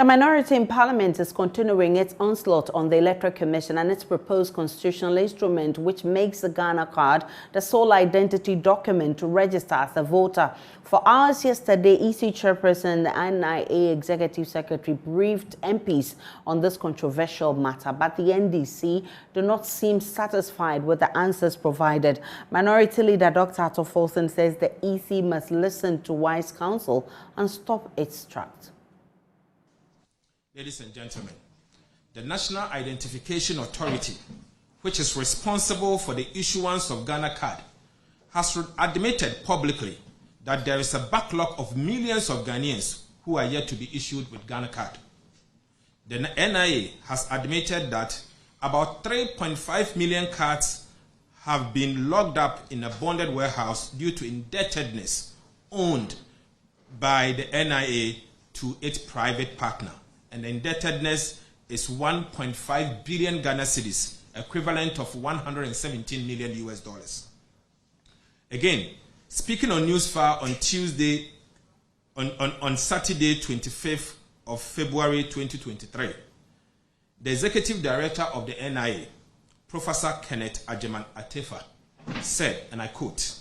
minority in Parliament is continuing its onslaught on the Electoral Commission and its proposed constitutional instrument, which makes the Ghana card the sole identity document to register as a voter. For hours yesterday, EC Chairperson and the NIA Executive Secretary briefed MPs on this controversial matter, but the NDC do not seem satisfied with the answers provided. Minority Leader Dr. Ato Folson says the EC must listen to wise counsel and stop its tracks. Ladies and gentlemen, the National Identification Authority, which is responsible for the issuance of Ghana card, has admitted publicly that there is a backlog of millions of Ghanaians who are yet to be issued with Ghana card. The NIA has admitted that about 3.5 million cards have been locked up in a bonded warehouse due to indebtedness owned by the NIA to its private partner. And the indebtedness is 1.5 billion Ghana cedis, equivalent of 117 million US dollars. Again, speaking on Newsfire on Saturday, 25th of February 2023, the Executive Director of the NIA, Professor Kenneth Ajeman Atefa, said, and I quote,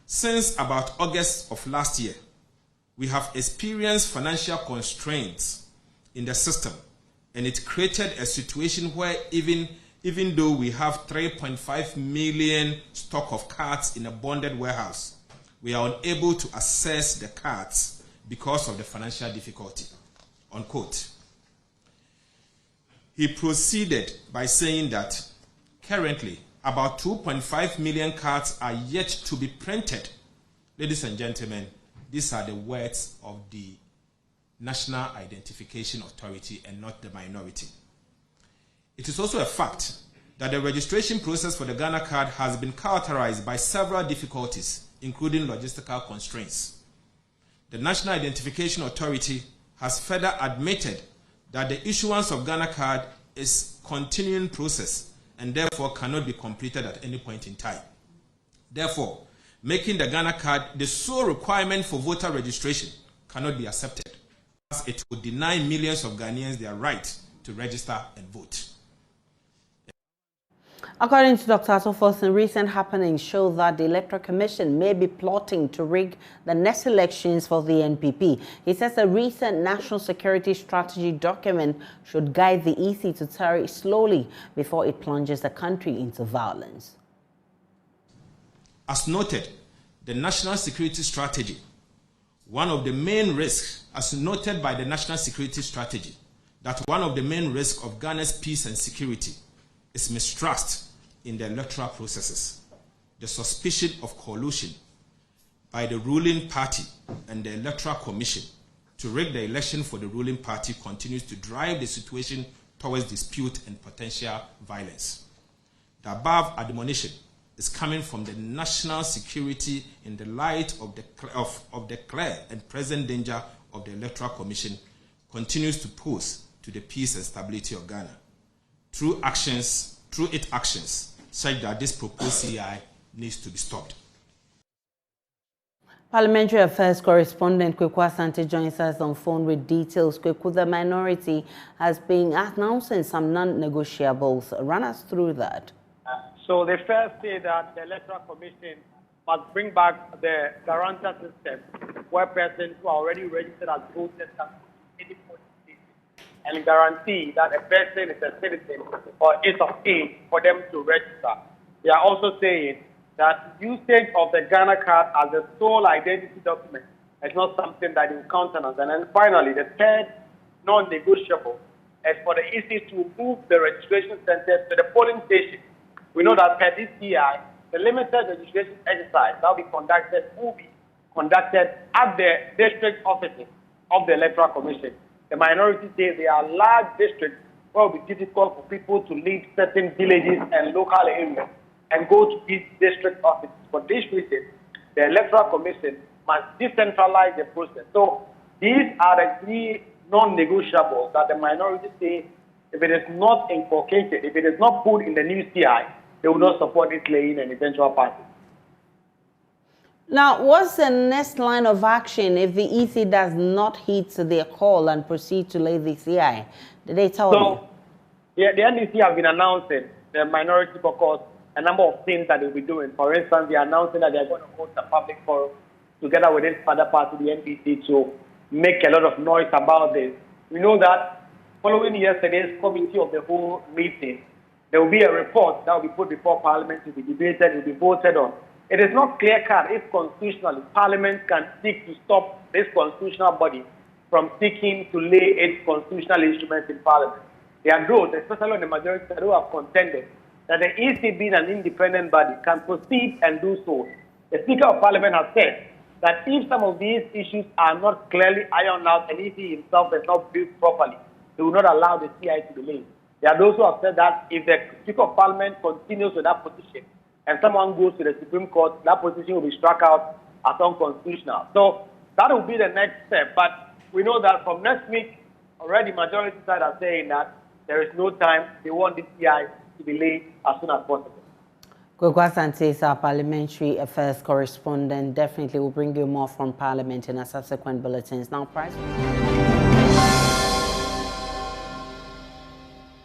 "Since about August of last year, we have experienced financial constraints in the system, and it created a situation where even though we have 3.5 million stock of cards in a bonded warehouse, we are unable to access the cards because of the financial difficulty," unquote. He proceeded by saying that currently about 2.5 million cards are yet to be printed. Ladies and gentlemen, these are the words of the National Identification Authority and not the minority. It is also a fact that the registration process for the Ghana card has been characterized by several difficulties, including logistical constraints. The National Identification Authority has further admitted that the issuance of Ghana card is a continuing process and therefore cannot be completed at any point in time. Therefore, making the Ghana card the sole requirement for voter registration cannot be accepted, as it would deny millions of Ghanaians their right to register and vote. According to Dr. Ato Folson, recent happenings show that the Electoral Commission may be plotting to rig the next elections for the NPP. He says a recent national security strategy document should guide the EC to tarry slowly before it plunges the country into violence. As noted, the national security strategy, one of the main risks, as noted by the national security strategy, that one of the main risks of Ghana's peace and security is mistrust in the electoral processes, the suspicion of collusion by the ruling party and the Electoral Commission to rig the election for the ruling party continues to drive the situation towards dispute and potential violence. The above admonition is coming from the national security in the light of the clear and present danger of the Electoral Commission continues to pose to the peace and stability of Ghana through its actions, such that this proposed CI needs to be stopped. Parliamentary Affairs correspondent Kweku Asante joins us on phone with details. Kweku, the minority has been announcing some non-negotiables. Run us through that. So they first say that the Electoral Commission must bring back the guarantor system, where persons who are already registered as voters can any polling station and guarantee that a person is a citizen or is of age for them to register. They are also saying that usage of the Ghana card as a sole identity document is not something that will countenance. And then finally, the third non-negotiable is for the EC to move the registration centers to the polling station. We know that per this CI, the limited registration exercise that will be conducted at the district offices of the Electoral Commission. The minority says there are large districts where it will be difficult for people to leave certain villages and local areas and go to these district offices. For this reason, the Electoral Commission must decentralize the process. So these are the three non-negotiables that the minority say, if it is not inculcated, if it is not put in the new CI, they will not support it laying an eventual party. Now, what's the next line of action if the EC does not heed to their call and proceed to lay the CI? Did they tell you? Yeah, the NDC have been announcing, the Minority Caucus, a number of things that they'll be doing. For instance, they are announcing that they're going to host a public forum together with this other party, the NDC, to make a lot of noise about this. We know that following yesterday's committee of the whole meeting, there will be a report that will be put before Parliament to be debated, will be voted on. It is not clear-cut if constitutionally Parliament can seek to stop this constitutional body from seeking to lay its constitutional instruments in Parliament. There are those, especially on the majority, who have contended that the EC, being an independent body, can proceed and do so. The Speaker of Parliament has said that if some of these issues are not clearly ironed out and EC himself is not built properly, he will not allow the CI to be laid. There are those who have said that if the Speaker of Parliament continues with that position and someone goes to the Supreme Court, that position will be struck out as unconstitutional. So that will be the next step. But we know that from next week, already majority side are saying that there is no time. They want the CI to be laid as soon as possible. Kwekwa Asante is our parliamentary affairs correspondent. Definitely will bring you more from Parliament in our subsequent bulletins. Now, Price.